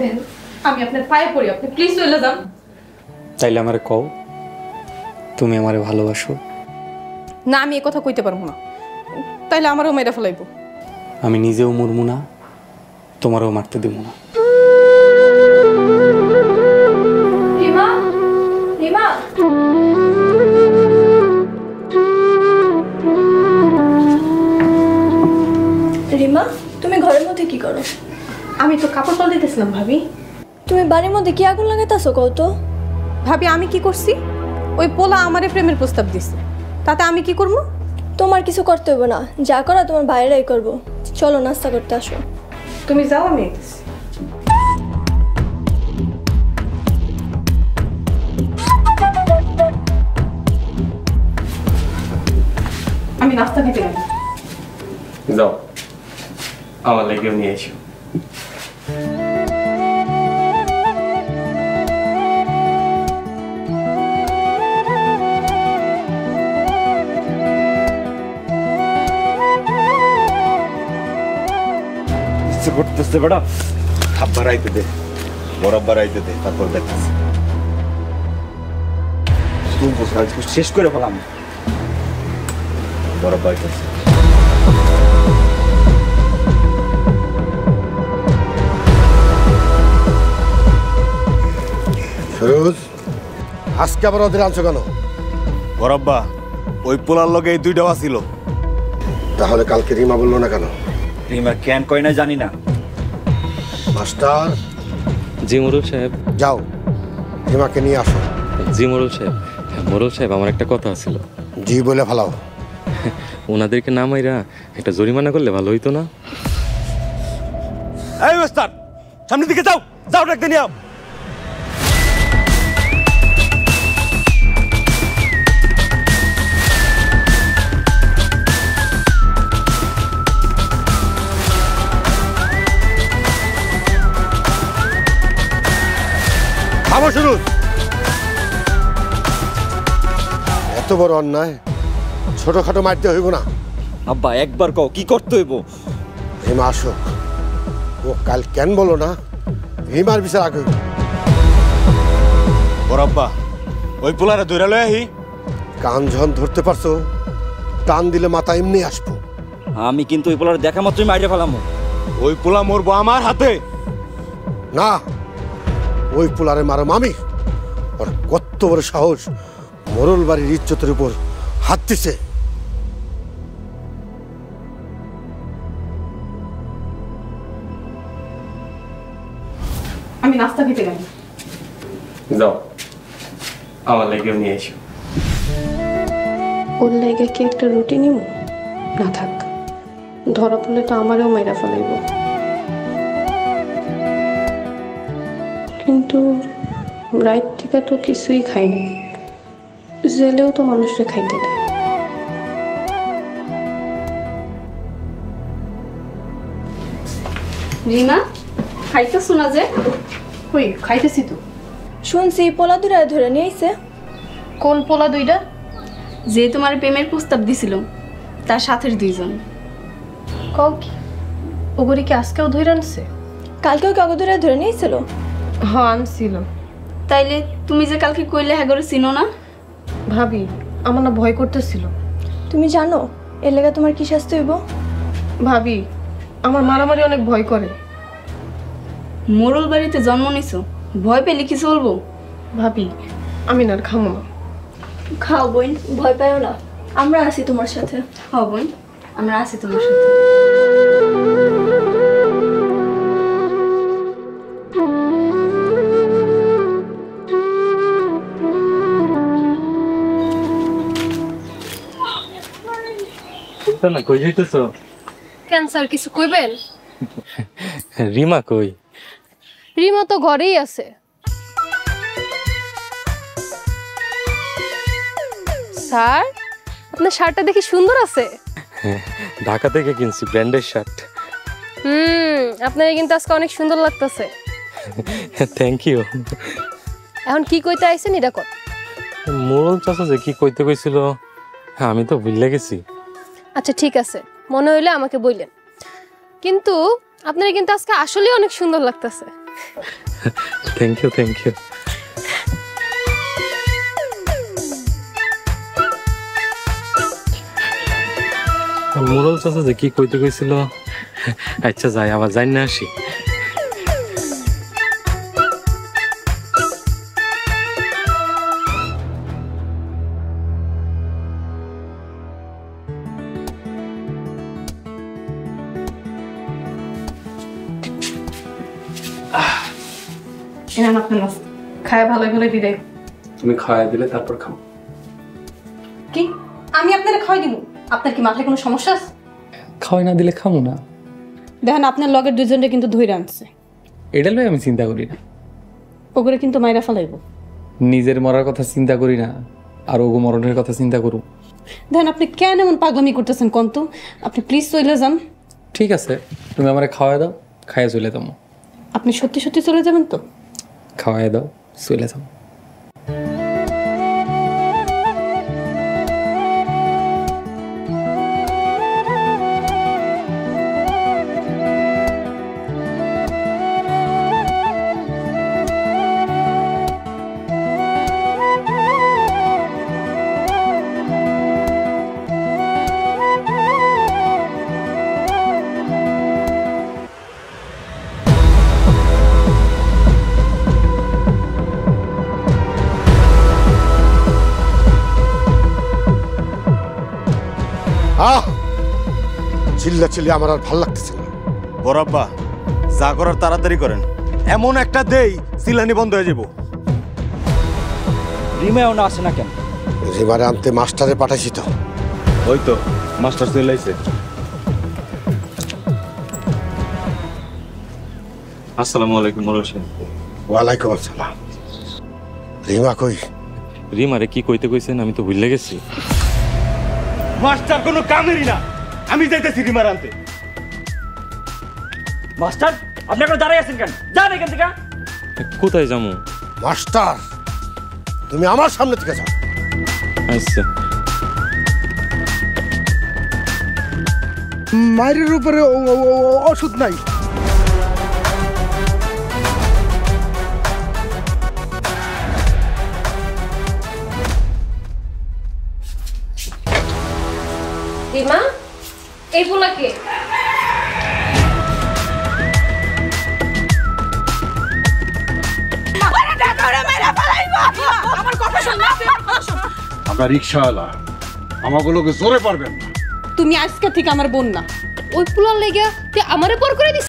দেখেন আমি আপনার পায়ে পড়ি, আপনি প্লিজ চলে যান। তাইলে আমারে কও তুমি আমারে ভালোবাসো? না, আমি এ কথা কইতে পারবো না, তাইলে আমারও মেরে ফেলাইবো। আমি নিজেও মরমু না, তোমারও মারতে দেব না। রিমা, রিমা, রিমা, তুমি ঘরের মধ্যে কি করো? আমি তো কাপড় পাল দিতেছিলাম। ভাবি তুমি বাড়ির মধ্যে কি আগুন লাগাইতেছো কত? ভাবি আমি কি করছি? ওই পোলা আমারে প্রেমের প্রস্তাব দিছে, তাতে আমি কি করবো? তোমার কিছু করতে হবে না, যা করা তোমার বাইরেই করবো। চলো নাস্তা করতে আসো। তুমি যাও, আমি নাস্তা খেতে গেলাম। যাও, আমার লাগেও নিয়ে এসো। করতেছে বেটা, আব্বার আইতে দে, বড় আব্বার আইতে দে, তারপর দেখতেছি। শেষ করে ফেলাম। বড় আব্বা আইতেছে। ফিরোজ, আজকে আবার ওদের আনছো কেন? বড় আব্বা, ওই পোলার লগে এই দুইটাও ছিল। তাহলে কালকে রিমা বললো না কেন? রিমা কেন কয় না জানি না। মাস্টার। জি মোরল সাহেব। যাও, রিমাকে নিয়ে আসো। জি মোরল সাহেব। মোরল সাহেব, আমার একটা কথা ছিল। জি বলে ফেলাও। ওনাদেরকে না মাইরা একটা জরিমানা করলে ভালো হইতো না? এই মাস্টার, সামনের দিকে যাও, যাও ডাকতে নিয়ে আও। থামো শুরু। এত বড় অন্যায় ছোটখাটো মারতে হইব না। আব্বা একবার কও, কি করতে হইব? রিমা আসুক, ও কাল কেন বলো না? রিমার বিচার আগে। বড় আব্বা, ওই পোলারে ধরে লই আহি। কান যখন ধরতে পারছো, টান দিলে মাথা এমনি আসবো। আমি কিন্তু ওই পোলারে দেখা মাত্রই মাইরে ফেলামু। ওই পোলা মরবো আমার হাতে। না, ওই পোলারে মারাম আমি। ওর কত বড় সাহস, মোরল বাড়ির ইজ্জতের উপর হাত দিছে। আমি নাস্তা খেতে গেলাম। যাও, আমার লাগেও নিয়ে এসো। ওর লাইগা কি একটা রুটি নিব? না থাক, ধরা পড়লে তো আমারও মাইরা ফেলাইব। কিন্তু রাত থেকে তো কিছুই খাইনি, জেলেও তো মানুষকে খাইতে দেয়। রিমা, খাইতেছো না যে? কই খাইতেছি তো। শুনছি পোলা দুরা ধরে নিয়ে আইছে। কোন পোলা দুইটা? যে তোমার প্রেমের প্রস্তাব দিছিল, তার সাথের দুইজন। কও কি? ওগরি কি আজকেও ধরে আনছে? কালকেও কাগজরা ধরে নিয়েছিল। হ্যাঁ আনছিল। তাইলে তুমি যে কালকে কইলে হ্যাঁ করে চিনো না? ভাবি আমার না ভয় করতেছিল। তুমি জানো এর লেগে তোমার কি শাস্তি হইব? ভাবি আমার মারামারি অনেক ভয় করে। মোরল বাড়িতে জন্ম নিছো, ভয় পেলে কি চলবো? ভাবি আমি না খামো না। খাও বোন, ভয় পাও না, আমরা আছি তোমার সাথে। হ্যাঁ বোন, আমরা আছি তোমার সাথে। না কই যাইতেছো? ক্যান্সার কিছু কইবেন? রিমা কই? রিমা তো ঘরেই আছে। স্যার, আপনার শার্টটা দেখি সুন্দর আছে। ঢাকা থেকে কিনছি, ব্র্যান্ডের শার্ট। আপনার কিন্তু আজকে অনেক সুন্দর লাগতেছে। Thank you. এখন কি কইতে আইছেন এটা কত? মোরল চাচা যে কি কইতে কইছিল আমি তো ভুলে গেছি। আচ্ছা ঠিক আছে, মনে হইলে আমাকে বললেন। কিন্তু আপনার কিন্তু আজকে আসলেই অনেক সুন্দর লাগতেছে। Thank you thank you. মোড়ল চাচা যে কি কইতে কইছিল, আচ্ছা যাই আবার যাই না আসি। এনান আপনার নাস্তা খায় ভালো ভালো বিদায়। তুমি খাওয়াই দিলে তারপর খাও। কি আমি আপনারে খাওয়াই দিব? আপনার কি মাথায় কোনো সমস্যা আছে? খাওয়াই না দিলে খামো না। দেখেন আপনার লগের দুজনটা কিন্তু ধইরা আনছে, এটা লই আমি চিন্তা করি না। ওগুলো কিন্তু মাইরা ফেলাইব। নিজের মরার কথা চিন্তা করি না, আর ওগো মরণের কথা চিন্তা করু। দেখেন আপনি কেন এমন পাগলামি করতেছেন কন্তু? আপনি প্লিজ চলে যান। ঠিক আছে, তুমি আমারে খাওয়াই দাও, খাইয়া চলে যাবো। আপনি সত্যি সত্যি চলে যাবেন তো? খাওয়াই দাও, চলে যাবো। চিল্লা চিল্লি আমার আর ভাল লাগতেছে না। বড় আব্বা যা করার তাড়াতাড়ি করেন, এমন একটা দেই চিল্লানি বন্ধ হয়ে যাব। রিমায়ও না আসে না কেন? রিমারে আনতে মাস্টারে পাঠাইছি তো। ওই তো মাস্টার চলে আইছে। আসসালামু আলাইকুম মোড়ল সাহেব। ওয়ালাইকুম আসসালাম। রিমা কই? রিমারে কি কইতে কইছেন আমি তো ভুলে গেছি। মাস্টার কোনো কামেরই না, আমি যাইতেছি রিমার আনতে। মাস্টার আপনি এখন দাঁড়াই আছেন কেন? যান এখান থেকে। কোথায় যাবো? মাস্টার তুমি আমার সামনে থেকে যাও। আচ্ছা। মায়ের উপরে ওষুধ নাই। রিমা, এই পোলাকে আমরা রিক্সাওয়ালা, আমাগুলোকে জোরে পারবেন না। তুমি আজকে থেকে আমার বোন না। ওই পোলার লেগে তুই আমারে পর করে দিস।